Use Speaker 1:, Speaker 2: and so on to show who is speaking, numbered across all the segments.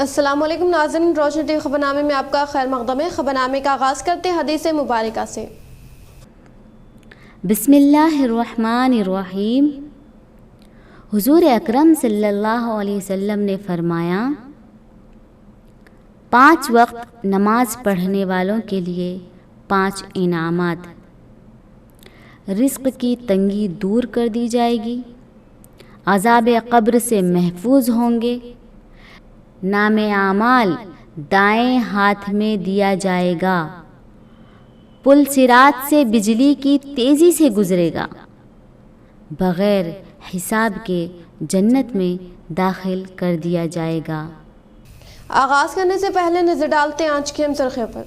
Speaker 1: السلام علیکم ناظرین، روشنی ٹی وی خبرنامے میں آپ کا خیر مقدم ہے۔ خبرنامے کا آغاز کرتے ہیں حدیث مبارکہ سے۔
Speaker 2: بسم اللہ الرحمن الرحیم۔ حضور اکرم صلی اللہ علیہ وسلم نے فرمایا، 5 وقت نماز پڑھنے والوں کے لیے 5 انعامات۔ رزق کی تنگی دور کر دی جائے گی، عذاب قبر سے محفوظ ہوں گے، نام اعمال دائیں ہاتھ میں دیا جائے گا، پل صراط سے بجلی کی تیزی سے گزرے گا، بغیر حساب کے جنت میں داخل کر دیا جائے گا۔
Speaker 1: آغاز کرنے سے پہلے نظر ڈالتے ہیں آج کی اہم سرخیوں پر۔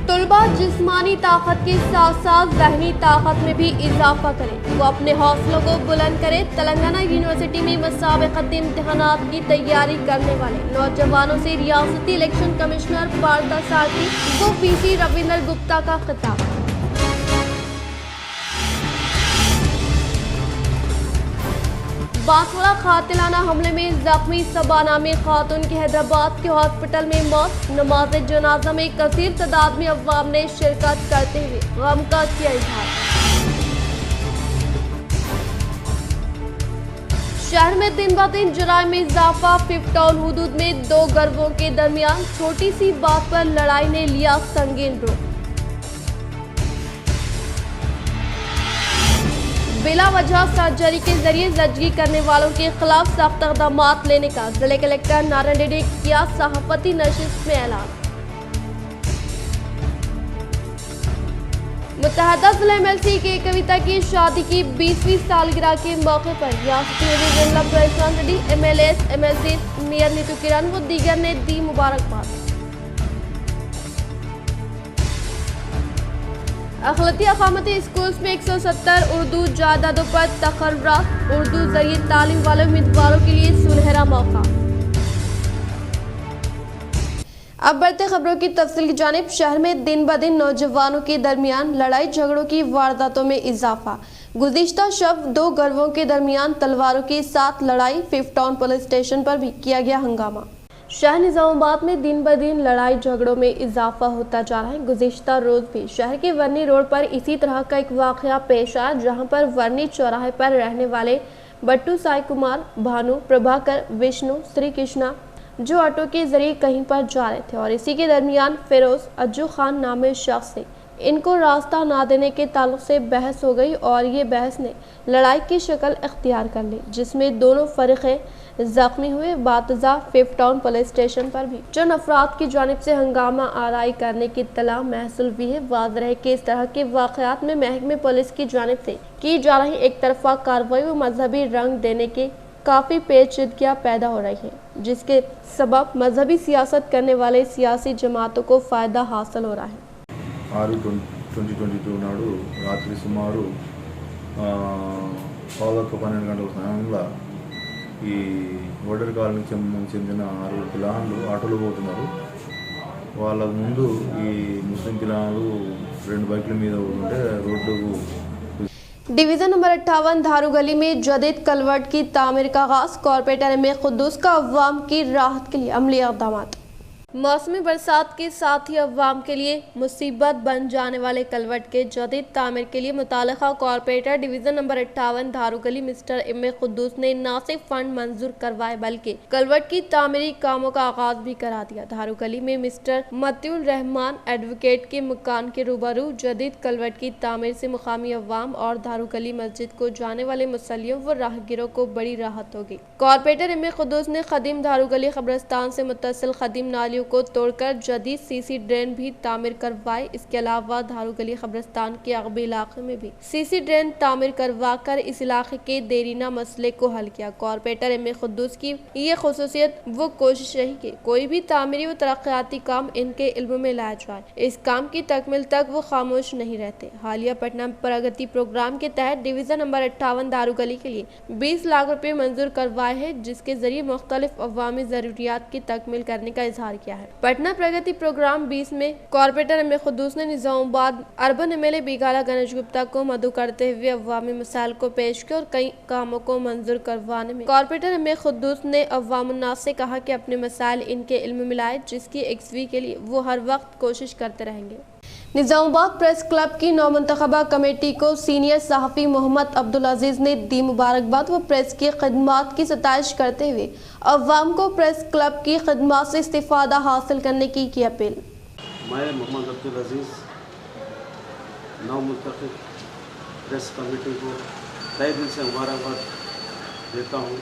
Speaker 1: طلباء جسمانی طاقت کے ساتھ ساتھ ذہنی طاقت میں بھی اضافہ کریں، وہ اپنے حوصلوں کو بلند کریں۔ تلنگانہ یونیورسٹی میں مسابقتی امتحانات کی تیاری کرنے والے نوجوانوں سے ریاستی الیکشن کمشنر پارتھا سارتھی کو پی سی رویندر گپتا کا خطاب۔ بانسوڑا قاتلانہ حملے میں زخمی صبا نامی خاتون کی حیدرآباد کے ہاسپٹل میں موت۔ نماز جنازہ میں کثیر تعداد میں عوام نے شرکت کرتے ہوئے غم کا کیا اظہار۔ شہر میں دن بدن جرائم میں اضافہ، 5 ٹاؤن حدود میں 2 گروہوں کے درمیان چھوٹی سی بات پر لڑائی نے لیا سنگین روپ۔ بلا وجہ سرجری کے ذریعے زچگی کرنے والوں کے خلاف سخت اقدامات لینے کا ضلع کلکٹر نارائن ریڈی کیا صحافتی نشست میں اعلان۔ متحدہ ضلع ایم ایل سی کے کویتا کی شادی کی 20ویں سالگرہ کے موقع پر ریاستی وزیر ضلع پریشان Reddy, M L A, M L C, mayor Neetu Kiran و دیگر نے دی مبارکباد۔ اقلیتی اقامتی اسکولز میں 170 اردو جائیدادوں پر تقررات، اردو ذریعے تعلیم والے امیدواروں کے لیے سنہرا موقع۔ اب بڑھتے خبروں کی تفصیل کی جانب۔ شہر میں دن بدن نوجوانوں کے درمیان لڑائی جھگڑوں کی وارداتوں میں اضافہ۔ گزشتہ شب 2 گروہوں کے درمیان تلواروں کے ساتھ لڑائی، 5 ٹاؤن پولیس اسٹیشن پر بھی کیا گیا ہنگامہ۔ شہر نظام آباد میں دن بدن لڑائی جھگڑوں میں اضافہ ہوتا جا رہا ہے۔ گزشتہ روز بھی شہر کے ورنی روڈ پر اسی طرح کا ایک واقعہ پیش آیا، جہاں پر ورنی چوراہے پر رہنے والے بٹو سائی کمار، بھانو، پربھاکر، وشنو، سری کرشنا جو آٹو کے ذریعے کہیں پر جا رہے تھے اور اسی کے درمیان فیروز اجو خان نامی شخص سے ان کو راستہ نہ دینے کے تعلق سے بحث ہو گئی اور یہ بحث نے لڑائی کی شکل اختیار کر لی، جس میں دونوں فریقیں زخمی ہوئے۔ باتزا 5 ٹاؤن پولیس اسٹیشن پر بھی چند افراد کی جانب سے ہنگامہ آرائی کرنے کی اطلاع محصول ہوئی ہے۔ واضح ہے کہ اس طرح کے واقعات میں محکمہ پولیس کی جانب سے کی جا رہی ایک طرفہ کارروائی و مذہبی رنگ دینے کے کافی پیچیدگیاں پیدا ہو رہی ہیں، جس کے سبب مذہبی سیاست کرنے والے سیاسی جماعتوں کو فائدہ حاصل ہو رہا ہے۔
Speaker 3: 6/2022 నాడు రాత్రి సుమారు 11:12 గంటల సమయంలో ఈ ఓడర్ కాలనీకి చెందిన 6 పిల్లలు ఆటోలో పోతున్నారు. వాళ్ళ ముందు ఈ ముస్లిం పిల్లలు 2 బైకుల మీద ఉంటే రోడ్డుకు
Speaker 1: ڈویژن نمبر 58 دھارو گلی میں جدید کلورٹ کی تعمیر کا آغاز۔ کارپوریٹر ایم قدوس کا عوام کی راحت کے لیے عملی اقدامات۔ موسمی برسات کے ساتھ ہی عوام کے لیے مصیبت بن جانے والے کلورٹ کے جدید تعمیر کے لیے متعلقہ کارپوریٹر ڈویژن نمبر 58 دھارو گلی مسٹر ایم قدوس نے نہ صرف فنڈ منظور کروائے بلکہ کلورٹ کی تعمیری کاموں کا آغاز بھی کرا دیا۔ دھارو گلی میں مسٹر متی الرحمان ایڈوکیٹ کے مکان کے روبرو جدید کلورٹ کی تعمیر سے مقامی عوام اور دھارو گلی مسجد کو جانے والے مسلموں و راہگیروں کو بڑی راحت ہوگی۔ کارپوریٹر ایم قدوس نے قدیم دھارو گلی قبرستان سے متصل قدیم نالیوں کو توڑ کر جدید سی سی ڈرین بھی تعمیر کروائے۔ اس کے علاوہ دھارو گلی قبرستان کے عقبی علاقے میں بھی سی سی ڈرین تعمیر کروا کر اس علاقے کے دیرینہ مسئلے کو حل کیا۔ کارپوریٹر ایم قدوس کی یہ خصوصیت وہ کوشش رہی کہ کوئی بھی تعمیری و ترقیاتی کام ان کے علم میں لایا جائے، اس کام کی تکمیل تک وہ خاموش نہیں رہتے۔ حالیہ پٹنہ پرگتی پروگرام کے تحت ڈویژن نمبر 58 دھارو گلی کے لیے 20 لاکھ روپے منظور کروائے ہیں، جس کے ذریعے مختلف عوامی ضروریات کی تکمیل کرنے کا اظہار کیا۔ किया है। पटना प्रगति प्रोग्राम 20 में कॉर्पोरेटर एम ए खुद्दूस ने निजामाबाद अर्बन एमएलए बिगाला गणेश गुप्ता को मदऊ करते हुए अवामी मसाइल को पेश किया और कई कामों को मंजूर करवाने में कॉर्पोरेटर एम ए खुद्दूस ने अवामुन्नास से कहा कि अपने मसाइल इनके इल्म में लाए, जिसकी एक्सवी के लिए वो हर वक्त कोशिश करते रहेंगे। निजामाबाद प्रेस क्लब की नौमंतखबा कमेटी को सीनियर सहाफ़ी मोहम्मद अब्दुल अजीज़ ने दी मुबारकबाद व प्रेस की खिदमत की सताइश करते हुए अवाम को प्रेस क्लब की खिदमत से इस्तिफादा हासिल करने की अपील।
Speaker 4: मैं मोहम्मद अब्दुल अजीज़ नौमंतखब प्रेस कमेटी को तहे दिल से मुबारकबाद देता हूँ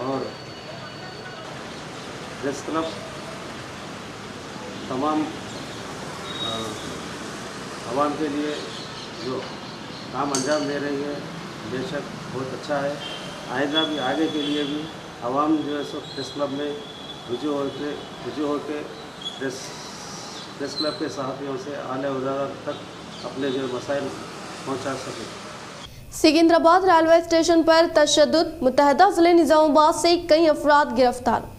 Speaker 4: और प्रेस क्लब तमाम आवाम के लिए जो काम अंजाम दे रही है बेशक बहुत अच्छा है। आइंदा भी आगे के लिए भी आवाम जो है सो प्रेस क्लब में रुझू होकर प्रेस क्लब के सहाफ़ियों से आले उजाला तक अपने जो मसाइल पहुंचा सके।
Speaker 1: सिकंदराबाद रेलवे स्टेशन पर तशद्दुद, मुत्तहदा ज़िले निजामाबाद से कई अफराद गिरफ्तार।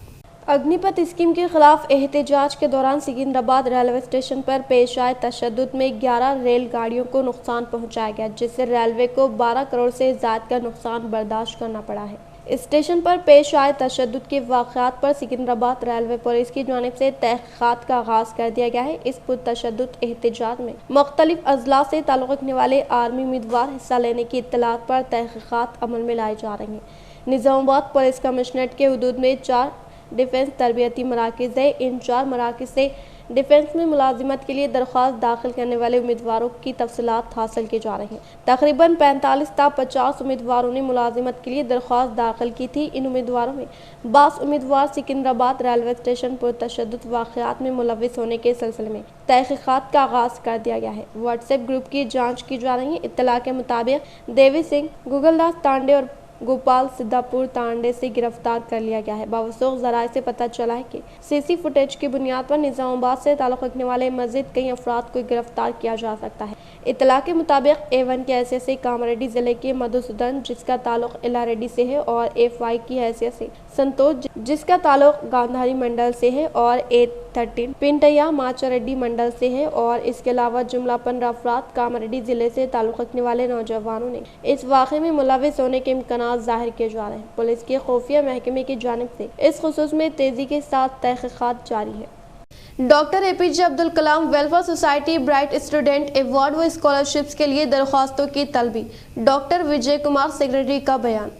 Speaker 1: अग्निपथ स्कीम के खिलाफ एहतजाज के दौरान सिकंदराबाद रेलवे स्टेशन पर पेश आए तशद्दुद में 11 रेलगाड़ियों को नुकसान पहुंचाया गया, जिससे रेलवे को 12 करोड़ से ज़ायद का नुकसान बर्दाश्त करना पड़ा है। स्टेशन पर पेश आए तशद्दुद के वाक़यात पर सिकंदराबाद रेलवे पुलिस की जानिब से तहक़ीक़ात का आगाज़ कर दिया गया है। इस पुरतशद्दुद एहतजाज में मुख्तलिफ अज़ला से ताल्लुक़ रखने वाले आर्मी उम्मीदवार हिस्सा लेने की इत्तलात पर तहक़ीक़ात अमल में लाई जा रही हैं। निज़ामाबाद पुलिस कमिश्नरेट के हुदूद में 4 डिफेंस तरबियती मराकज़ है। इन 4 मराकज़ से डिफेंस में मुलाजिमत के लिए दरख्वास्त दाखिल करने वाले उम्मीदवारों की तफसीलात हासिल की जा रही हैं। तकरीबन 45 था 50 उम्मीदवारों ने मुलाजिमत के लिए दरख्वास्त दाखिल की थी। इन उम्मीदवारों में 22 उम्मीदवार सिकंदराबाद रेलवे स्टेशन पर तशद्दुद वाक़यात में मुलव्विस होने के सिलसिले में तहक़ीक़ात का आगाज़ कर दिया गया है। व्हाट्सएप ग्रुप की जाँच की जा रही है। इत्तला के मुताबिक देवी सिंह, गुगलदास तांडे और गोपाल सिद्धापुर तांडे से गिरफ्तार कर लिया गया है। बावसूख ज़राए से पता चला है कि सीसी फुटेज की बुनियाद पर निज़ामाबाद से ताल्लुक़ रखने वाले मज़ीद कई अफराद को गिरफ्तार किया जा सकता है। इत्तला के मुताबिक A1 की हैसियत से कामारेड्डी ज़िले के मधुसूदन, जिसका ताल्लुक़ इलारेड्डी से है, और A5 की हैसियत से संतोष, जिसका ताल्लुक़ गांधारी मंडल से है, और A13 पिंटैया माचारेड्डी मंडल से है। और इसके अलावा जुमला 15 अफराद कामारेड्डी ज़िले से ताल्लुक़ रखने वाले नौजवानों ने इस वाक़े में मुलव्विस होने के इम्कान ज़ाहिर किए जा रहे हैं। पुलिस के खुफिया महकमे की जानिब से इस खुसूस में तेजी के साथ तहक़ीक़ात जारी है। Doctor APJ Abdul Kalam welfare society bright student award व स्कॉलरशिप्स के लिए दरख्वास्तों की तलबी। डॉक्टर विजय कुमार सेक्रेटरी का बयान।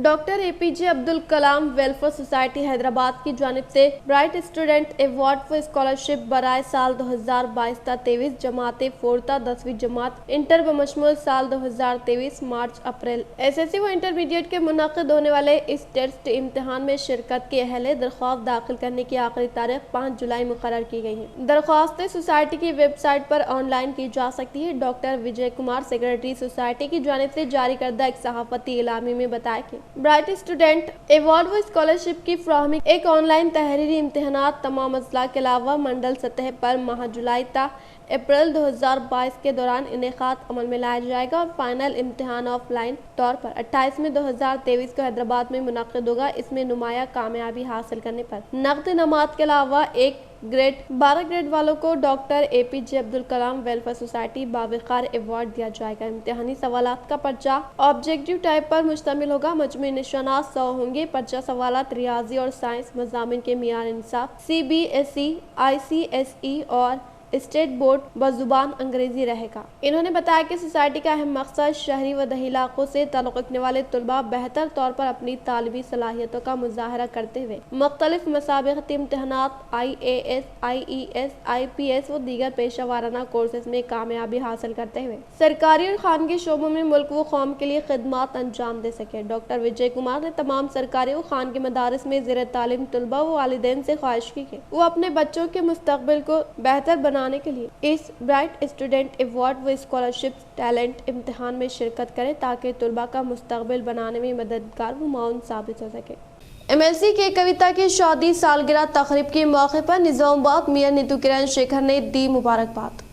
Speaker 1: Doctor APJ Abdul Kalam welfare society Hyderabad की जानिब से bright student award for scholarship बराए साल 2022-23 जमातें 4 10वीं जमात इंटर बमशमूल साल 2023 मार्च अप्रैल SSC व इंटरमीडिएट के मुनक़िद होने वाले इस टेस्ट इम्तिहान में शिरकत के अहले दरख्वास्त दाखिल करने की आखिरी तारीख 5 जुलाई मुकर्रर की गई है। दरख्वास्तें सोसाइटी की वेबसाइट पर ऑनलाइन की जा सकती है। Doctor Vijay Kumar secretary society की जानिब से जारी करदा एक सहाफ़ती इलामी में बताया कि ब्राइट स्टूडेंट अवार्ड व स्कॉलरशिप की फ्राहमी एक ऑनलाइन तहरीरी इम्तिहानात तमाम अज़ला के अलावा मंडल सतह पर माह जुलाई ता अप्रैल 2022 के दौरान इनेकात अमल में लाया जाएगा और फाइनल इम्तिहान ऑफलाइन तौर पर 28 में 2023 को हैदराबाद में मुनक़िद होगा। इसमें नुमाया कामयाबी हासिल करने पर नक़द इनामात के अलावा 1 ग्रेड 12 ग्रेड वालों को doctor APJ Abdul Kalam welfare society बावक़ार award दिया जाएगा। इम्तिहानी सवालात का पर्चा ऑब्जेक्टिव टाइप पर मुश्तमिल होगा। मजमूई निशानात 100 होंगे। पर्चा सवालात रियाजी और साइंस मज़ामिन के मियार इंसाफ CBSE ICSE और स्टेट बोर्ड बजुबान अंग्रेजी रहेगा। इन्होंने बताया कि सोसाइटी का अहम मकसद शहरी व दही इलाकों से ताल्लुक़ रखने वाले तलबा बेहतर तौर पर अपनी तालिबी सलाहियतों का मुजाहरा करते हुए मुख्तलिफ मसाबिक़ती इम्तिहानात IAS IES IPS व दीगर पेशा वाराना कोर्सेज में कामयाबी हासिल करते हुए सरकारी और खानगी शोबों में मुल्क व कौम के लिए खिदमत अंजाम दे सके। डॉक्टर विजय कुमार ने तमाम सरकारी व खानगी मदारिस में ज़ेर तालीम तलबा व वालिदैन से ख्वाहिश की कि वो अपने बच्चों के मुस्तक़बिल को बेहतर बनाने के लिए इस ब्राइट स्टूडेंट अवार्ड व स्कॉलरशिप टैलेंट इम्तिहान में शिरकत करें ताकि तलबा का मुस्तक़बिल बनाने में मददगार व माउन साबित हो सके। MLC के कविता की शादी सालगिरह तक़रीब के मौके पर निज़ामाबाद मेयर नीतू किरण शेखर ने दी मुबारकबाद।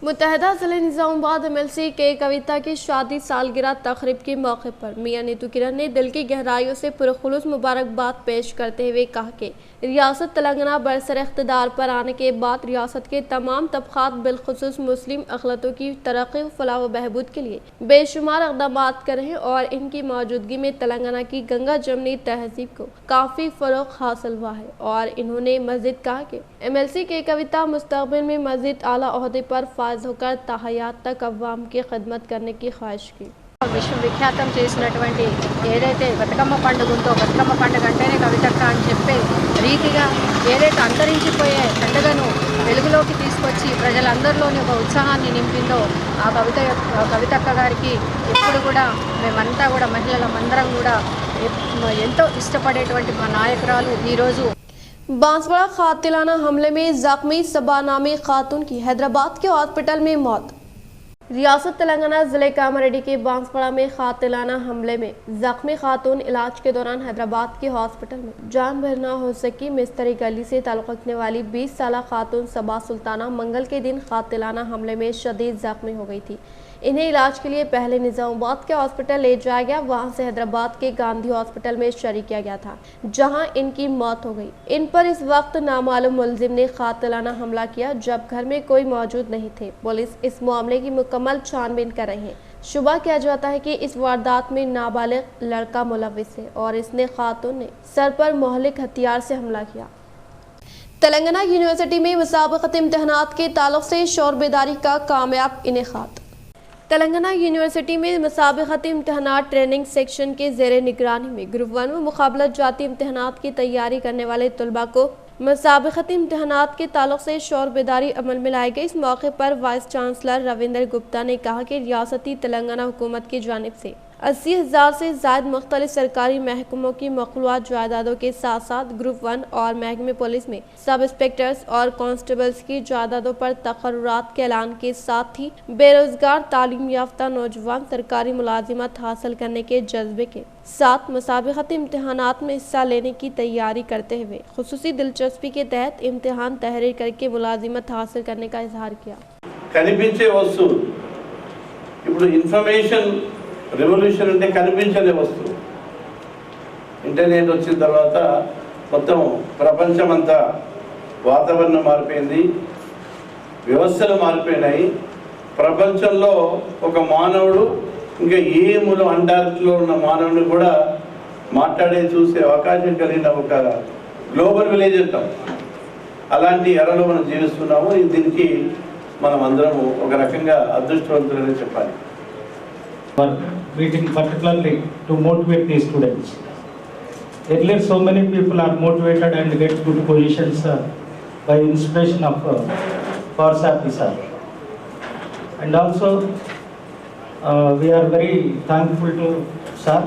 Speaker 1: मुत्तहदा ज़िले निज़ामाबाद MLC के कविता की शादी सालगिरह तकरीब के मौके पर मियां नीतू किरण ने दिल की गहराइयों से पुरखुलूस मुबारकबाद पेश करते हुए कहा कि रियासत तेलंगाना बरसर इख्तिदार पर आने के बाद रियासत के तमाम तबक़ात बिलखुसूस मुस्लिम अक़लियतों की तरक्की व फलाह व बहबूद के लिए बेशुमार इक़दाम कर रहे हैं और इनकी मौजूदगी में तेलंगाना की गंगा जमनी तहजीब को काफ़ी फ़रोग़ हासिल हुआ है। और इन्होंने मज़ीद कहा कि MLC के कविता मुस्तक़बिल में मज़ीद आला ओहदे पर फायज होकर ताहयात तक अवाम की खिदमत करने की ख्वाहिश की।
Speaker 5: విశ్వవిఖ్యాతం చేసినటువంటి ఏదైతే బతుకమ్మ పండుగ ఉందో బతుకమ్మ పండుగ అంటేనే కవితక్క అని చెప్పే రీతిగా ఏదైతే అంతరించిపోయే పండుగను వెలుగులోకి తీసుకొచ్చి ప్రజలందరిలోని ఒక ఉత్సాహాన్ని నింపిందో ఆ కవితక్క గారికి ఇప్పుడు కూడా మేమంతా కూడా మహిళలందరం కూడా ఎంతో ఇష్టపడేటువంటి మా నాయకురాలు ఈరోజు
Speaker 1: बांसवाड़ा कातिलाना हमले में जख्मी सबा नामी खातून की हैदराबाद के हॉस्पिटल में मौत। रियासत तेलंगाना ज़िले कामारेड्डी के बांसवाड़ा में कातिलाना हमले में जख्मी खातून इलाज के दौरान हैदराबाद के हॉस्पिटल में जान भर न हो सकी। मिस्त्री गली से ताल्लुक़ रखने वाली 20 साला खातून सबा सुल्ताना मंगल के दिन कातिलाना हमले में शदीद जख्मी हो गई थी। इन्हें इलाज के लिए पहले निज़ामाबाद के हॉस्पिटल ले जाया गया, वहां से हैदराबाद के गांधी हॉस्पिटल में शरीक किया गया था, जहां इनकी मौत हो गई। इन पर इस वक्त नामालूम मुलजिम ने कातिलाना हमला किया जब घर में कोई मौजूद नहीं थे। पुलिस इस मामले की मुकम्मल छानबीन कर रही है। शुबा किया जाता है कि इस वारदात में नाबालिग लड़का मुलविस है और इसने खातून ने सर पर मोहलिक हथियार से हमला किया। तेलंगाना यूनिवर्सिटी में मुसाबकत इम्तिहानात के ताल्लुक से शौर बेदारी का कामयाब इनेकाद। तेलंगाना यूनिवर्सिटी में मुसाबकती इम्तिहानात ट्रेनिंग सेक्शन के ज़ेरे निगरानी में ग्रुप 1 व मुकाबलत जाती इम्तिहानात की तैयारी करने वाले तलबा को मुसाबकती इम्तिहानात के ताल्लुक से शौर बेदारी अमल में लाई गई। इस मौके पर वाइस चांसलर रविंदर गुप्ता ने कहा कि रियासती तेलंगाना हुकूमत की जानिब से 80,000 से ज़ायद मुख्तलिफ सरकारी महकमों की मखलूआत जायदादों के साथ साथ ग्रुप 1 और महकमे पुलिस में सब इंस्पेक्टर्स और कांस्टेबल्स की जायदादों पर तकर्रुरात के ऐलान के साथ ही बेरोजगार तालीम याफ्ता नौजवान सरकारी मुलाजिमत हासिल करने के जज्बे के साथ मुसाबकती इम्तिहानात में हिस्सा लेने की तैयारी करते हुए खुसूसी दिलचस्पी के तहत इम्तिहान तहरीर करके मुलाजिमत हासिल करने का इजहार किया।
Speaker 6: కనిపించే వస్తువు ఇప్పుడు ఇన్ఫర్మేషన్ రెవల్యూషన్ అంటే కనిపించని వస్తువు ఇంటర్నెట్ వచ్చిన తర్వాత మొత్తం ప్రపంచం అంతా వాతావరణం మారిపోయింది, వ్యవస్థలు మారిపోయినాయి. ప్రపంచంలో ఒక మానవుడు ఇంకా ఏ మూల అంటార్క్టిక్లో ఉన్న మానవుని కూడా మాట్లాడే చూసే అవకాశం కలిగిన ఒక గ్లోబల్ విలేజ్ అంటాం. అలాంటి ఎరలో మనం జీవిస్తున్నాము. దీనికి మనం అందరము ఒక రకంగా అదృష్టవంతులని చెప్పాలి.
Speaker 7: Meeting particularly to motivate the students. Earlier, so many people are motivated and get good positions by inspiration of Farsad sir. And also, we are very thankful to sir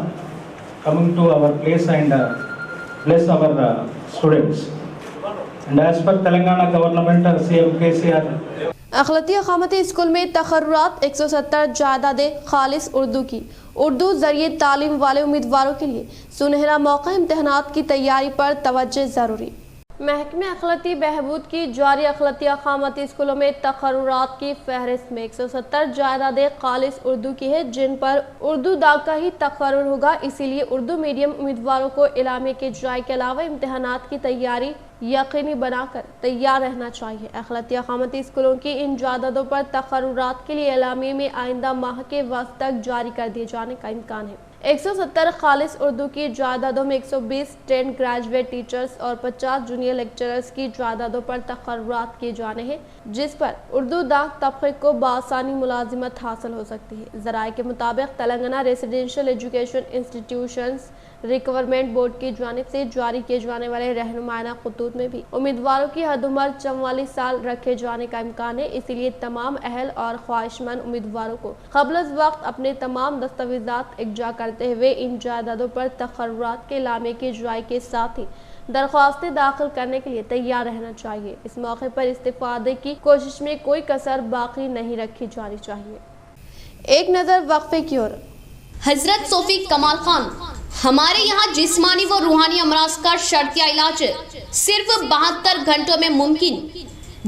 Speaker 7: coming to our place and bless our students. And as per Telangana government, CM KCR.
Speaker 1: अखलती अकामती school में तकर्रुरात 170 जायदादें खालिस उर्दू की। उर्दू जरिए तालीम वाले उम्मीदवारों के लिए सुनहरा मौका। इम्तिहानात की तैयारी पर तवज्जो ज़रूरी। महकमे अखलती बहबूद की जारी अखलती अकामती स्कूलों में तकर्रुरात की फहरिस्त में 170 जायदादें खालिस उर्दू की है, जिन पर उर्दू दाग का ही तकर्रुर होगा। इसीलिए उर्दू मीडियम उम्मीदवारों को इलामे के इजराए के अलावा इम्तिहानात की तैयारी यकीनी बनाकर तैयार रहना चाहिए। अखलती अकामती स्कूलों की इन जायदादों पर तकर्रुरात के लिए इलामे में आइंदा माह के वक्त तक जारी कर दिए जाने का इम्कान है। 170 खालिस उर्दू की जायदादों में 120 10 ग्रेजुएट टीचर्स और 50 जूनियर लेक्चरर्स की जायदादों पर तकर्रुरात किए जाने हैं, जिस पर उर्दू दाग तबके को बासानी मुलाजिमत हासिल हो सकती है। ज़राए के मुताबिक Telangana residential education institutions requirement board की जानिब से जारी किए जाने वाले रहनुमाना खतूत में भी उम्मीदवारों की हद उम्र 44 साल रखे जाने का इम्कान है। इसीलिए तमाम अहल और ख्वाहिशमंद उम्मीदवारों को क़ब्ल अज़ वक्त अपने तमाम दस्तावेज़ात इकजा करते हुए इन जायदादों पर तकर्रुरात के लामे के इजराए के साथ ही दरख्वास्तें दाखिल करने के लिए तैयार रहना चाहिए। इस मौके पर इस्तिफादे की कोशिश में कोई कसर बाकी नहीं रखी जानी चाहिए। एक नज़र वक्फे की ओर।
Speaker 8: हजरत सोफी कमाल खान, हमारे यहाँ जिस्मानी व रूहानी अमराज का शर्तिया इलाज सिर्फ 72 घंटों में मुमकिन।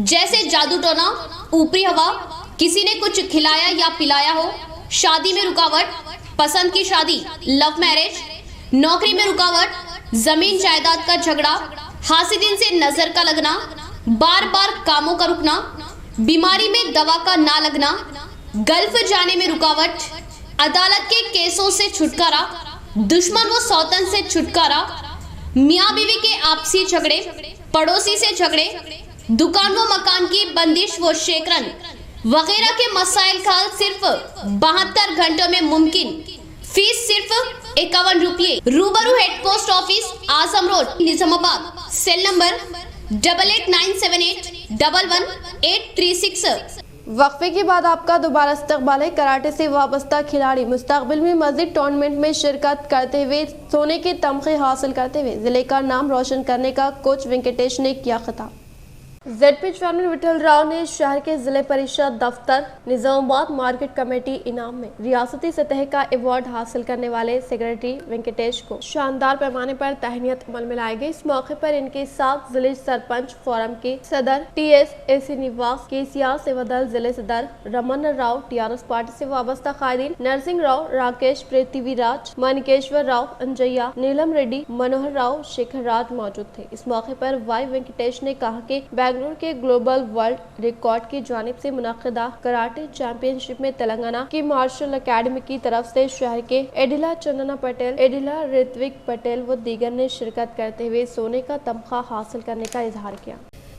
Speaker 8: जैसे जादू टोना, ऊपरी हवा, किसी ने कुछ खिलाया या पिलाया हो, शादी में रुकावट, पसंद की शादी, लव मैरिज, नौकरी में रुकावट, जमीन जायदाद का झगड़ा, हासिदिन से नजर का लगना, बार बार कामों का रुकना, बीमारी में दवा का ना लगना, गल्फ जाने में रुकावट, अदालत के केसों से छुटकारा, दुश्मन व सौतन से छुटकारा, मियाँ बीवी के आपसी झगड़े, पड़ोसी से झगड़े, दुकान व मकान की बंदिश व शेकरन वगैरह के मसाइल का हल सिर्फ 72 घंटों में मुमकिन। फीस सिर्फ 51 रुपये। रूबरू head post office, Azam road, Nizamabad. Cell number 8897811836।
Speaker 1: वक्फे के बाद आपका दोबारा इस्तकबाल है। कराटे से वाबस्ता खिलाड़ी मुस्तकबिल में मजीद टूर्नामेंट में शिरकत करते हुए सोने के तमगे हासिल करते हुए जिले का नाम रोशन करने का कोच वेंकटेश ने किया खिताब। जेडपी चेयरमैन विठल राव ने शहर के जिले परिषद दफ्तर निजामाबाद मार्केट कमेटी इनाम में रियासती सतह का अवार्ड हासिल करने वाले सेक्रेटरी वेंकटेश को शानदार पैमाने पर तहनीत अमल में लाई गई। इस मौके पर इनके साथ जिले सरपंच फोरम के सदर TS श्रीनिवास, KCR सेवा दल जिले सदर रमन राव, TRS पार्टी से वाबस्ता कायदीन नरसिंह राव, राकेश, पृथ्वीराज, मानिकेश्वर राव, अंजैया, नीलम रेड्डी, मनोहर राव, शेखर राज मौजूद थे। इस मौके पर वाई वेंकटेश ने कहा कि बेंगलुरु के ग्लोबल वर्ल्ड रिकॉर्ड की जानिब से मुनक्किदा कराटे चैंपियनशिप में तेलंगाना की मार्शल अकेडमी की तरफ से शहर के एडिला चंदना पटेल, एडिला ऋत्विक पटेल व दीगर ने शिरकत करते हुए सोने का तमगा हासिल करने का इजहार किया।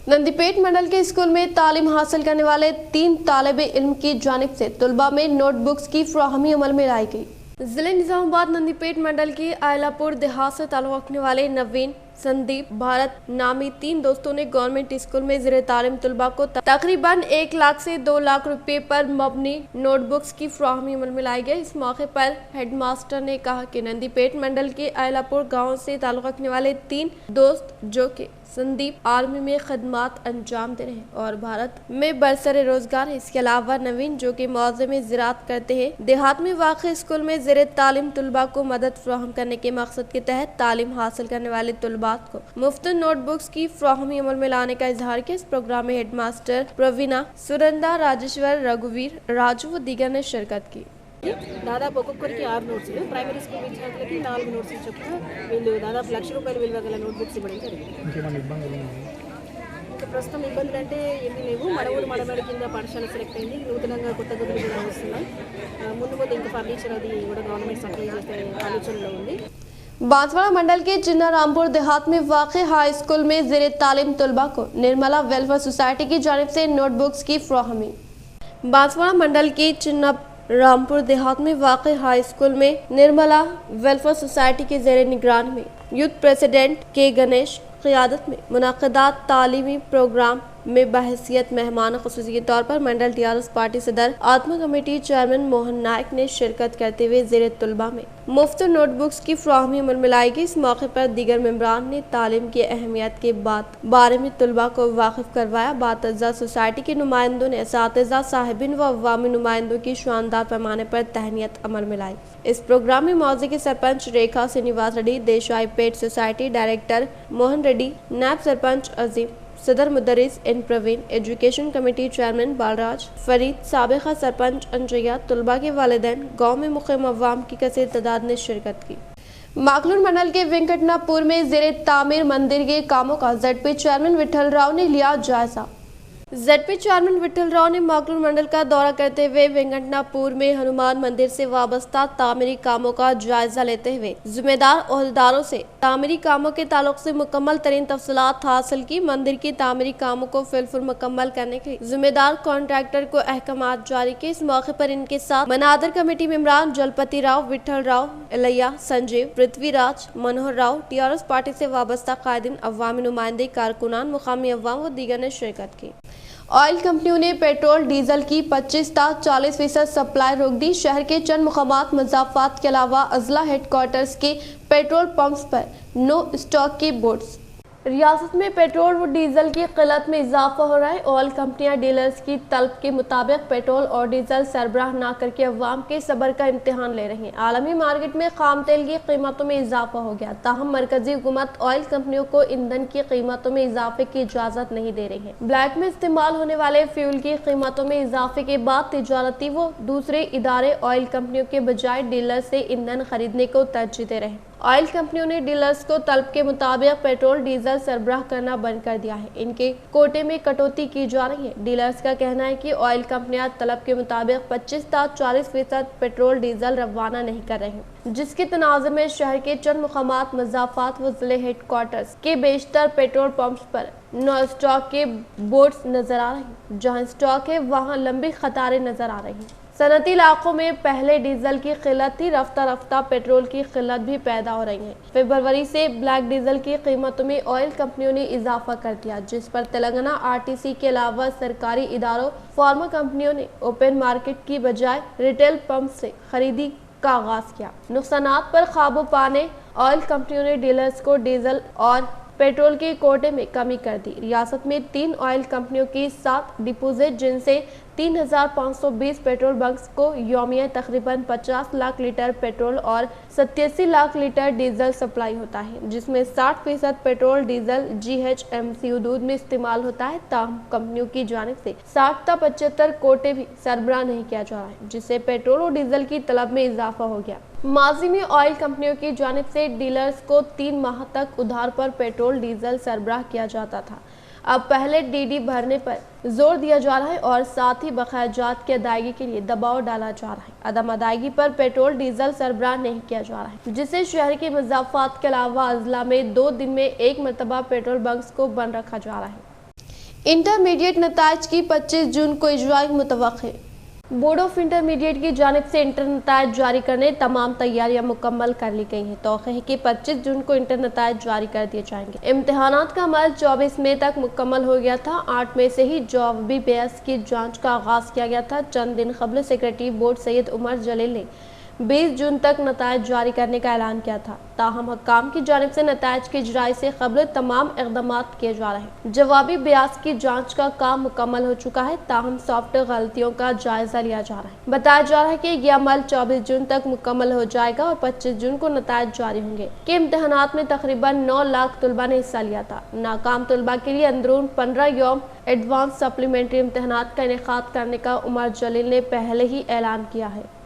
Speaker 1: नंदीपेट मंडल के स्कूल में तालीम हासिल करने वाले 3 तालिबे इल्म की जानिब से तुलबा में नोटबुक्स की फराहमी अमल में लाई गई। जिले निजामाबाद नंदीपेट मंडल की आयलापुर देहात से ताल्लुक़ रखने वाले नवीन, संदीप, भारत नामी 3 दोस्तों ने गवर्नमेंट स्कूल में ज़ेरे तालीम तुलबा को तकरीबन 1 लाख से 2 लाख रुपए पर मबनी नोटबुक्स की फराहमी अमल में लाई गई। इस मौके पर हेडमास्टर ने कहा कि नंदीपेट मंडल के आयलापुर गांव से ताल्लुक़ रखने वाले 3 दोस्त जो कि संदीप आर्मी में खदमात अंजाम दे रहे हैं और भारत में बरसरे रोजगार है। इसके अलावा नवीन जो कि मौजे में ज़राअत करते हैं, देहात में वाक़ई स्कूल में ज़ेरे तालीम तुलबा को मदद फराहम करने के मकसद के तहत तालीम हासिल करने वाले तुलबा को मुफ्त नोटबुक्स की फराहमी अमल में लाने का इजहार किया। इस प्रोग्राम में हेडमास्टर प्रवीणा, सुरंदा, राजेश्वर, रघुवीर, राजू व दीगर ने शिरकत की।
Speaker 9: దాదాపు ఒక్కొక్కరికి 6 నోట్స్లు, ప్రైమరీ స్కూల్ విద్యార్థులకి 4 నోట్స్లు చొప్పున వీళ్ళు దాదాపు ₹1,00,000 విలువ గల నోట్బుక్స్ ఇవ్వడం జరిగింది. ఇంకా ప్రస్తుతం ఇబ్బందులు అంటే ఏమీ లేవు. మనవూరు మనబడి కింద పాఠశాల సెలెక్ట్ అయింది. నూతనంగా కొత్త గదులు కూడా వస్తున్నాయి. ముందు ముందు ఇంకా ఫర్నిచర్ అది కూడా గవర్నమెంట్ సప్లై చేసే ఆలోచనలో ఉంది.
Speaker 1: बांसवाड़ा मंडल के चिन्ना रामपुर देहात में वाक़ई हाई स्कूल में ज़ेरे तालीम तुलबा को निर्मला वेलफेयर सोसाइटी की जानिब से नोटबुक्स की फराहमी। बांसवाड़ा मंडल की चिन्ना रामपुर देहात में वाक़ई हाई स्कूल में निर्मला वेलफेयर सोसाइटी के ज़ेरे निगरान में यूथ प्रेसिडेंट के गणेश क़ियादत में मुनक़्क़दा तालीमी प्रोग्राम में बहसियत मेहमान ख़ुसूसी के तौर पर मंडल TRS पार्टी सदर आत्मा कमेटी चेयरमैन मोहन नायक ने शिरकत करते हुए ज़ेरे तुलबा में मुफ्त नोटबुक्स की फराहमी अमल में लाई गई। इस मौके पर दीगर मेंबरान ने तालीम की अहमियत के बारे में तुलबा को वाकिफ करवाया। बातज़ा सोसाइटी के नुमाइंदों ने असातिज़ा, साहिबिन व अवामी नुमाइंदों की शानदार पैमाने पर तहनीत अमल में लाई। इस प्रोग्राम में मौजे के sarpanch Rekha Srinivas Reddy, Desaipet society director Mohan Reddy, नायब सरपंच अजीम, सदर मुदरिस N Praveen, education committee chairman Balraj, Farid, साबिका सरपंच अंजैया, तुलबा के वालिदैन, गांव में मुक़ीम अवाम की कसीर तादाद ने शिरकत की। माकलूर मंडल के वेंकटनापुर में ज़ेरे तामीर मंदिर के कामों का ZP चेयरमैन विठल राव ने लिया जायजा। ZP चेयरमैन विठल राव ने माकलूर मंडल का दौरा करते हुए वेंकटनापुर में हनुमान मंदिर से वाबस्ता तामीरी कामों का जायजा लेते हुए जिम्मेदार ओहदेदारों से तामीरी कामों के ताल्लुक से मुकम्मल तरीन तफसीलात हासिल की। मंदिर की तामीरी कामों को फिलफुल मुकम्मल करने के जिम्मेदार कॉन्ट्रैक्टर को अहकामात जारी किए। इस मौके पर इनके साथ मनादर कमेटी मेंबरान जलपति राव, विठल राव, इलैया, संजीव, पृथ्वीराज, मनोहर राव, TRS पार्टी से वाबस्ता कायदीन, अवामी नुमाइंदे, कारकुनान, मुकामी अवाम व दीगर ने शिरकत की। ऑयल कंपनियों ने पेट्रोल डीजल की 25 से 40% सप्लाई रोक दी। शहर के चंद मुकामात मज़ाफ़ात के अलावा अजला हेडक्वार्टर्स के पेट्रोल पंप्स पर नो स्टॉक के बोर्ड्स रियासत में पेट्रोल व डीजल की किल्लत में इजाफा हो रहा है। ऑयल कंपनियां डीलर्स की तलब के मुताबिक पेट्रोल और डीजल सरबराह न करके अवाम के सब्र का इम्तिहान ले रही है। आलमी मार्केट में खाम तेल की कीमतों में इजाफा हो गया, ताहम मरकजी हुकूमत ऑयल कंपनियों को ईंधन की कीमतों में इजाफे की इजाजत नहीं दे रही है। ब्लैक में इस्तेमाल होने वाले फ्यूल की कीमतों में इजाफे के बाद तिजारती व दूसरे इदारे ऑयल कंपनियों के बजाय डीलर से ईंधन खरीदने को तरजीह दे रहे हैं। ऑयल कंपनियों ने डीलर्स को तलब के मुताबिक पेट्रोल डीजल सरबराह करना बंद कर दिया है। इनके कोटे में कटौती की जा रही है। डीलर्स का कहना है कि ऑयल कंपनियां तलब के मुताबिक 25 से 40% पेट्रोल डीजल रवाना नहीं कर रही हैं, जिसके तनाज़ुर में शहर के चंद मुकामात, मज़ाफ़ात व ज़िले हेडक्वार्टर्स के बेशतर पेट्रोल पंप्स पर नो स्टॉक के बोर्ड्स नजर आ रहे हैं। जहां स्टॉक है वहां लंबी कतारें नजर आ रही हैं। सनती इलाकों में पहले डीजल की किल्लत थी, रफ्ता रफ्ता पेट्रोल की किल्लत भी पैदा हो रही है। फरवरी से ब्लैक डीजल की कीमतों में ऑयल कंपनियों ने इजाफा कर दिया, जिस पर तेलंगाना आरटीसी के अलावा सरकारी इदारों, फार्मा कंपनियों ने ओपन मार्केट की बजाय रिटेल पंप से खरीदी का आगाज किया। नुकसानात पर काबू पाने ऑयल कंपनियों ने डीलर्स को डीजल और पेट्रोल के कोटे में कमी कर दी। रियासत में 3 ऑयल कंपनियों की 7 डिपोजिट, जिनसे 3520 पेट्रोल बंक्स को यौमिया तकरीबन 50 लाख लीटर पेट्रोल और 87 लाख लीटर डीजल सप्लाई होता है, जिसमें 60% पेट्रोल डीजल GHMC हदूद में इस्तेमाल होता है। ताहम कंपनियों की जानिब से 60 से 75 कोटे भी सरबराह नहीं किया जा रहा है, जिससे पेट्रोल और डीजल की तलब में इजाफा हो गया। माजी में ऑयल कंपनियों की जानिब से डीलर्स को 3 माह तक उधार पर पेट्रोल डीजल सरबराह किया जाता था। अब पहले डीडी भरने पर जोर दिया जा रहा है और साथ ही बकायाजात की अदायगी के लिए दबाव डाला जा रहा है। अदम अदायगी पर पेट्रोल डीजल सरबराह नहीं किया जा रहा है, जिससे शहर के मज़ाफ़ात के अलावा अजला में 2 दिन में 1 मरतबा पेट्रोल बंक्स को बंद रखा जा रहा है। इंटरमीडिएट नताइज की 25 जून को इजरा मुतवक्किल। बोर्ड ऑफ इंटरमीडिएट की जानिब से इंटर नताइज जारी करने तमाम तैयारियां मुकम्मल कर ली गई हैं। तौक़े है कि 25 जून को इंटर नताइज जारी कर दिए जाएंगे। इम्तिहानात का अमल 24 मई तक मुकम्मल हो गया था। 8 मई से ही जवाबी बहस की जांच का आगाज़ किया गया था। चंद दिन कबल सेक्रेटरी बोर्ड सैयद उमर जलील ने 20 जून तक नताइज जारी करने का ऐलान किया था। ताहम हकाम की जानिब से नताइज की इजराई से कबल तमाम इक़दामात किए जा रहे हैं। जवाबी बयास की जांच का काम मुकम्मल हो चुका है। ताहम सॉफ्टवेयर गलतियों का जायजा लिया जा रहा है। बताया जा रहा है कि यह अमल 24 जून तक मुकम्मल हो जाएगा और 25 जून को नताइज जारी होंगे। के इम्तिहानात में तकरीबन 9 लाख तलबा ने हिस्सा लिया था। नाकाम तलबा के लिए अंदरून 15 यौम एडवांस सप्लीमेंट्री इम्तिहानात का इनेकाद करने का उमर जलील ने पहले ही ऐलान किया है।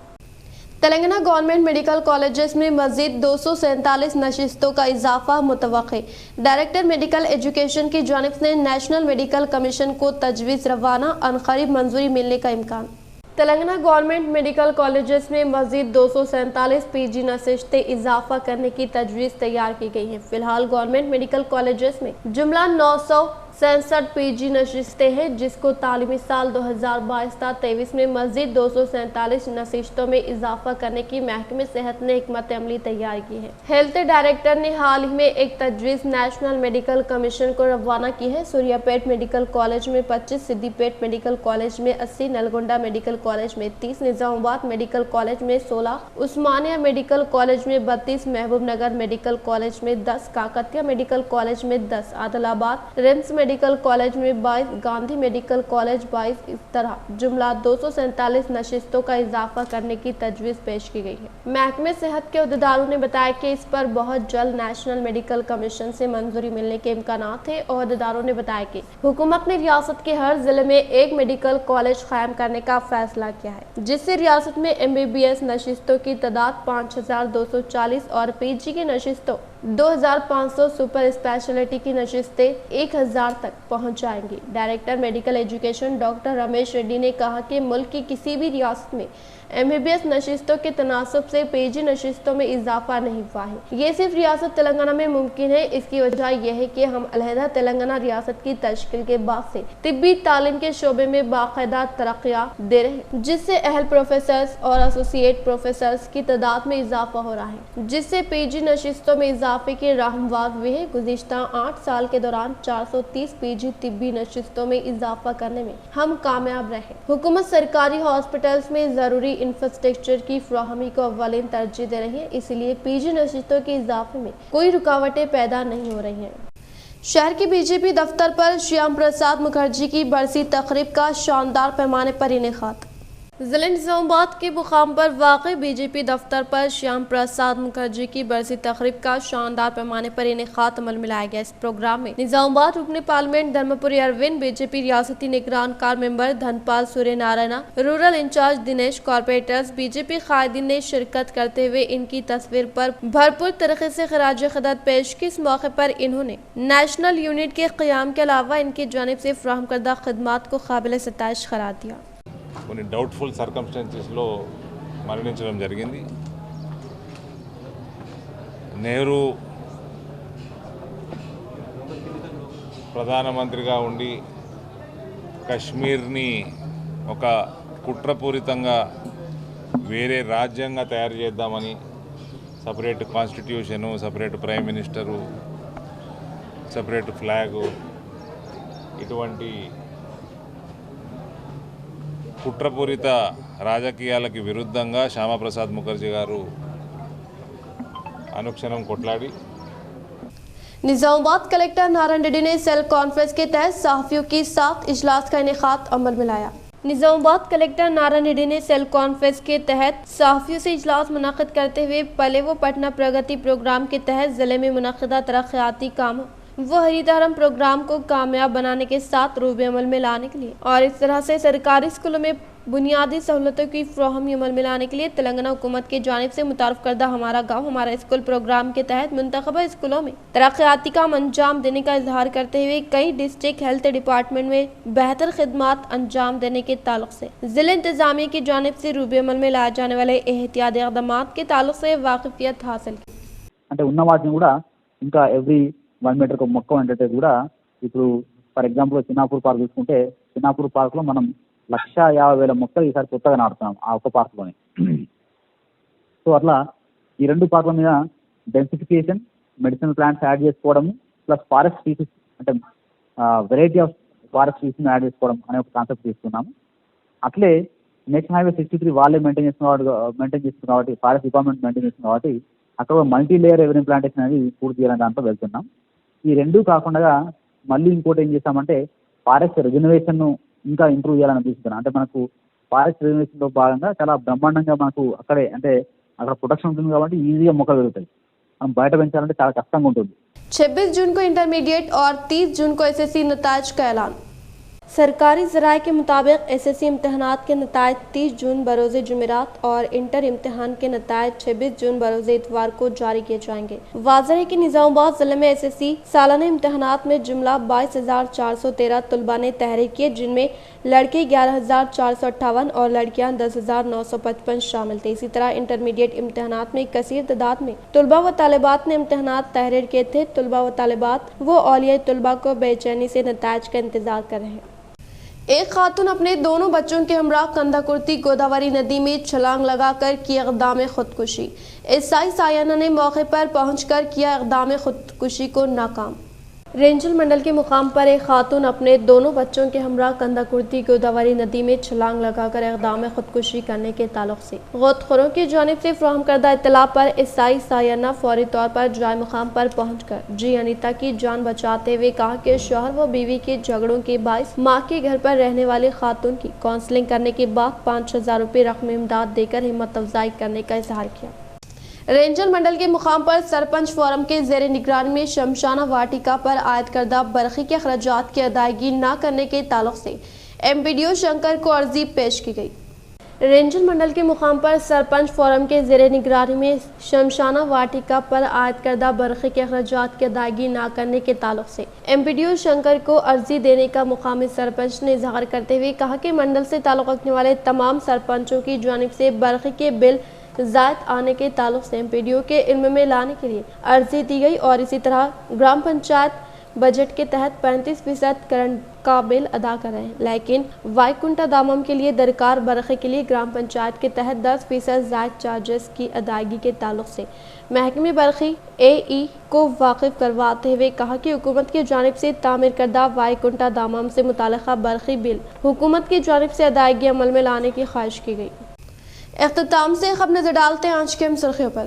Speaker 1: तेलंगाना गवर्नमेंट मेडिकल कॉलेजेस में मजीद 247 नशिस्तों का इजाफा मुतवक्किल। डायरेक्टर मेडिकल एजुकेशन की जानिब से नेशनल मेडिकल कमीशन को तजवीज़ रवाना, अनकरीब मंजूरी मिलने का इम्कान। तेलंगाना गवर्नमेंट मेडिकल कॉलेजेस में मजीद 247 PG नशिस्तें इजाफा करने की तजवीज़ तैयार की गई हैं। फिलहाल गवर्नमेंट मेडिकल कॉलेजेस में जुमला 967 PG नशिस्तें हैं, जिसको तालीमी साल 2022-23 में मजीद 247 नशिस्तों में इजाफा करने की महकमे सेहत ने हिकमत अमली तैयार की है। हेल्थ डायरेक्टर ने हाल ही में एक तजवीज़ नेशनल मेडिकल कमीशन को रवाना की है। सूर्यापेट मेडिकल कॉलेज में 25, सिद्दीपेट मेडिकल कॉलेज में 80, नलगोंडा मेडिकल कॉलेज में 30, निजामाबाद मेडिकल कॉलेज में 16, उस्मानिया मेडिकल कॉलेज में 32, महबूब नगर मेडिकल कॉलेज में 10, काकतिया मेडिकल कॉलेज में 10, आदिलाबाद रिम्स मेडिकल कॉलेज में 22, गांधी मेडिकल कॉलेज 22, इस तरह जुमला 247 नशिस्तों का इजाफा करने की तजवीज़ पेश की गई है। महकमे सेहत के अहदेदारों ने बताया कि इस पर बहुत जल्द नेशनल मेडिकल कमीशन से मंजूरी मिलने के इम्कानात थे। अहदेदारों ने बताया कि हुकूमत ने रियासत के हर जिले में एक मेडिकल कॉलेज कायम करने का फैसला किया है, जिससे रियासत में MBBS नशिस्तों की तादाद 5240 और PG की नशिस्तों 2500, सुपर स्पेशलिटी की नशिस्तें 1000 तक पहुंच जाएंगी। Director medical education doctor Ramesh Reddy ने कहा कि मुल्क की किसी भी रियासत में MBBS नशिस्तों के तनासब से PG नशिस्तों में इजाफा नहीं हुआ है। ये सिर्फ रियासत तेलंगाना में मुमकिन है। इसकी वजह यह है कि हम अलहदा तेलंगाना रियासत की तश्कील के बाद से तिब्बी तालीम के शोबे में बाकायदा तरक्कियाँ दे रहे हैं, जिससे अहल प्रोफेसर्स और एसोसिएट प्रोफेसर्स की तादाद में इजाफा हो रहा है, जिससे PG नशिस्तों में इजाफे के राह हमवार हुए हैं। गुज़िश्ता 8 साल के दौरान 430 PG तिब्बी नशिस्तों में इजाफा करने में हम कामयाब रहे। हुकूमत सरकारी हॉस्पिटल्स में जरूरी इंफ्रास्ट्रक्चर की फराहमी को अव्वलीन तरजीह दे रही है, इसलिए PG नशिस्तों के इजाफे में कोई रुकावटें पैदा नहीं हो रही हैं। शहर के बीजेपी दफ्तर पर श्याम प्रसाद मुखर्जी की बरसी तकरीब का शानदार पैमाने पर इनेकाद। जिले निजामाबाद के मुकाम पर वाक़ई बीजेपी दफ्तर पर श्याम प्रसाद मुखर्जी की बरसी तकरीब का शानदार पैमाने पर इनेकाद अमल में लाया गया। इस प्रोग्राम में निजामाबाद रुकने पार्लियामेंट धर्मपुरी अरविंद, बीजेपी रियासती निगरान कार member Dhanpal Surya Narayan, rural incharge Dinesh, corporators, BJP कायदीन ने शिरकत करते हुए इनकी तस्वीर पर भरपूर तरीके से खराज खिदमत पेश की। इस मौके पर इन्होंने नेशनल यूनिट के क़याम के अलावा इनकी जानिब से फराहम करदा खिदमात को काबिल सताइश करार दिया।
Speaker 10: కొన్ని డౌట్ఫుల్ సర్కమ్స్టాన్సెస్లో మరణించడం జరిగింది. నెహ్రూ ప్రధానమంత్రిగా ఉండి కశ్మీర్ని ఒక కుట్రపూరితంగా వేరే రాజ్యంగా తయారు చేద్దామని separate constitution, separate prime minister, separate flag, ఇటువంటి కుట్రపూరిత రాజకీయాలకి విరుద్ధంగా శ్యామప్రసాద్ ముఖర్జీ గారు అనుక్షణం కొట్లాడి
Speaker 1: निजामाबाद कलेक्टर नारायण रेड्डी ने सेल कॉन्फ्रेंस के तहत सहाफियों के साथ इजलास का इनेकाद अमल में लाया। निजामाबाद कलेक्टर नारायण रेड्डी ने सेल कॉन्फ्रेंस के तहत सहाफियों से इजलास मुनाकिद करते हुए पले वो पटना प्रगति प्रोग्राम के तहत जिले में मुनाकिदा तरक्याती काम वो हरितहरम प्रोग्राम को कामयाब बनाने के साथ रूबे अमल में लाने के लिए और इस तरह से सरकारी स्कूलों में बुनियादी सहूलतों की फराहमी अमल में लाने के लिए तेलंगाना हुकूमत की जानिब से मुतारफ करदा हमारा गाँव हमारा स्कूल प्रोग्राम के तहत मुंतखबा स्कूलों में तरक्याती काम अंजाम देने का इजहार करते हुए कई डिस्ट्रिक्ट हेल्थ डिपार्टमेंट में बेहतर खिदमात अंजाम देने के ताल्लुक से जिला इंतजामिया की जानिब से रूबे अमल में लाए जाने वाले एहतियाती इक़दामात के ताल्लुक से वाकिफियत हासिल की।
Speaker 11: అంటే ఉన్న వాటిని కూడా ఇంకా ఎవ్రీ 1 మీటర్కి మొక్క అంటే కూడా ఇప్పుడు ఫర్ ఎగ్జాంపుల్ చిన్నాపూర్ పార్క్ తీసుకుంటే చిన్నాపూర్ పార్క్లో మనం 150,000 మొక్కలు ఈసారి కొత్తగా నాటుతున్నాం ఆ ఒక్క పార్క్లోనే. సో అట్లా ఈ 2 పార్కుల మీద డెన్సిఫికేషన్, మెడిసినల్ ప్లాంట్స్ యాడ్ చేసుకోవడం ప్లస్ ఫారెస్ట్ స్పీసీస్ అంటే వెరైటీ ఆఫ్ ఫారెస్ట్ స్పీసీస్ని యాడ్ చేసుకోవడం అనే ఒక కాన్సెప్ట్ తీసుకున్నాము. అట్లే నేషనల్ హైవే 63 వాళ్ళే మెయింటైన్ చేస్తున్నారు కాబట్టి ఫారెస్ట్ డిపార్ట్మెంట్ మెయింటైన్ చేస్తుంది కాబట్టి అక్కడ మల్టీ లేయర్ ఎవరీ ప్లాంటేషన్ అనేది పూర్తి చేయాలని దాంట్లో వెళ్తున్నాం. ఈ 2 కాకుండా మళ్ళీ ఇంకోటి ఏం చేస్తామంటే ఫారెస్ట్ రెజర్వేషన్ను ఇంకా ఇంప్రూవ్ చేయాలని చూస్తున్నాం. అంటే మనకు ఫారెస్ట్ రెజర్వేషన్లో భాగంగా చాలా బ్రహ్మాండంగా మనకు అక్కడే అంటే అక్కడ ప్రొటెక్షన్ ఉంటుంది కాబట్టి ఈజీగా మొక్కలు పెరుగుతాయి. మనం బయట పెంచాలంటే చాలా కష్టంగా ఉంటుంది.
Speaker 1: 26 जून को इंटरमीडिएट और 30 जून को एसएससी नताज का ऐलान। सरकारी ज़राए के मुताबिक एसएससी इम्तहानात के नतायज 30 जून बरोज़ जुमेरात और इंटर इम्तहान के नतायज 26 जून बरोज़ इतवार को जारी किए जाएंगे। वाज़ेह है कि निज़ामाबाद ज़िले में एसएससी सालाना इम्तहानात में जुमला 22,413 तलबा ने तहरीक किए, जिनमें लड़के 11,458 और लड़कियां 10,955 शामिल थे। इसी तरह इंटरमीडिएट इम्तहानात में कसीर तादाद में तलबा व तालिबात ने इम्तहानात तहरीर किए थे। तलबा व तालिबात वो औलिया तलबा को बेचैनी से नतायज का इंतजार कर रहे हैं। एक खातून अपने दोनों बच्चों के हमरा कंधाकुर्ती गोदावरी नदी में छलांग लगाकर की इक़दाम खुदकुशी। ईसाई सायाना ने मौके पर पहुंचकर किया इक़दाम खुदकुशी को नाकाम। रेंजल मंडल के मुकाम पर एक खातून अपने दोनों बच्चों के हमरा कंधाकुर्ती गोदावरी नदी में छलांग लगाकर इक़दाम खुदकुशी करने के ताल्लुक से गौतखोरों की जानिब से फराहम करदा इत्तला पर ईसाई सायाना फौरी तौर पर जाए मुकाम पर पहुंचकर जी अनीता की जान बचाते हुए कहा कि शौहर व बीवी के झगड़ों के बायस माँ के घर पर रहने वाली खातून की काउंसलिंग करने के बाद 5,000 रुपये रकम इमदाद देकर हिम्मत अफजाई करने का इजहार किया। रेंजल मंडल के मुकाम पर सरपंच फोरम के जेर निगरानी में शमशाना वाटिका पर आयद करदा बरखी के अखराजात की अदायगी न करने के ताल्लुक से एमपीडीओ शंकर को अर्जी पेश की गई। रेंजल मंडल के मुकाम पर सरपंच फोरम के जेर निगरानी में शमशाना वाटिका पर आयद करदा बरखी के अखराजात की अदायगी न करने के ताल्लुक से एमपीडीओ शंकर को अर्जी देने का मुकामी सरपंच ने इजहार करते हुए कहा कि मंडल से ताल्लुक रखने वाले तमाम सरपंचों की जानिब से बरखी के बिल ज़ायद आने के ताल्लुक से एमपीडीओ के इल्म में लाने के लिए अर्जी दी गई और इसी तरह ग्राम पंचायत बजट के तहत 35% करंट का बिल अदा कर रहे हैं, लेकिन वाईकुंठा दामम के लिए दरकार बरखे के लिए ग्राम पंचायत के तहत 10% ज़ायद चार्जेस की अदायगी के ताल्लुक से महकमे बरखी AE को वाकिफ करवाते हुए कहा कि हुकूमत की जानिब से तामीर करदा वाईकुंठा दामम से मुताल्लिक़ा बरखी बिल हुकूमत की जानिब से अदायगी अमल में लाने की ख्वाहिश की गई। इख्तिताम से खबर नजर डालते हैं आज के हम सुर्खियों पर।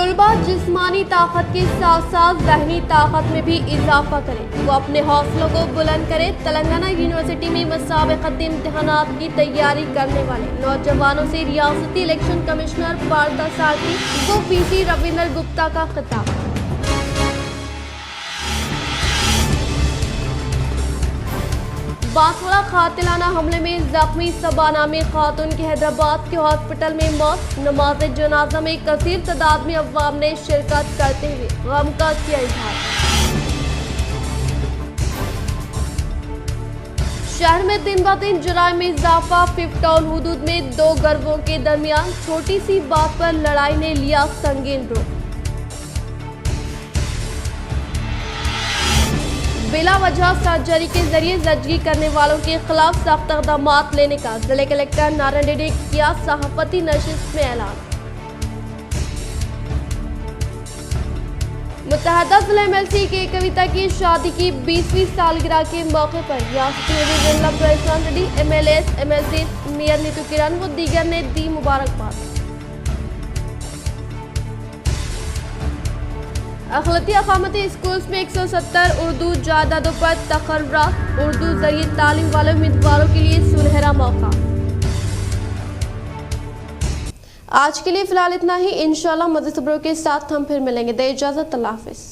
Speaker 1: तलबा जिस्मानी ताकत के साथ साथ ज़हनी ताकत में भी इजाफा करें, वो अपने हौसलों को बुलंद करें। तेलंगाना यूनिवर्सिटी में मुसाबकती इम्तिहानात की तैयारी करने वाले नौजवानों से रियासती इलेक्शन कमिश्नर पार्था सारथी को पीसी रविंदर गुप्ता का खिताब। बांसवाड़ा कातिलाना हमले में जख्मी सबा नामी खातून की हैदराबाद के हॉस्पिटल में मौत। नमाज जनाजा में कसीर तादाद में अवाम ने शिरकत करते हुए गम का किया इजहार। शहर में दिन ब दिन जराइम में इजाफा। फिफ्थ टाउन हुदूद में दो गिरोहों के दरमियान छोटी सी बात पर लड़ाई ने लिया संगीन रूप। बिला वजह सर्जरी के जरिए जजगी करने वालों के खिलाफ सख्त इक़दाम लेने का जिले कलेक्टर नारायण रेड्डी ने किया सहाफती नशिस्त में ऐलान। मुत्तहदा जिला एमएलसी के कविता की शादी की 20वीं सालगिरह के मौके पर रियासती वज़ीर Prashant Reddy, MLAs, MLC, mayor Neetu Kiran व दीगर ने दी मुबारकबाद। अखिलती अकामती स्कूल्स में 170 उर्दू जायदादों पर तकर्रुरात। उर्दू जरिए तालीम वाले उम्मीदवारों के लिए सुनहरा मौका। आज के लिए फिलहाल इतना ही। इंशाल्लाह मज़ीद खबरों के साथ हम फिर मिलेंगे। दे इजाज़त, अल्लाह हाफ़िज़।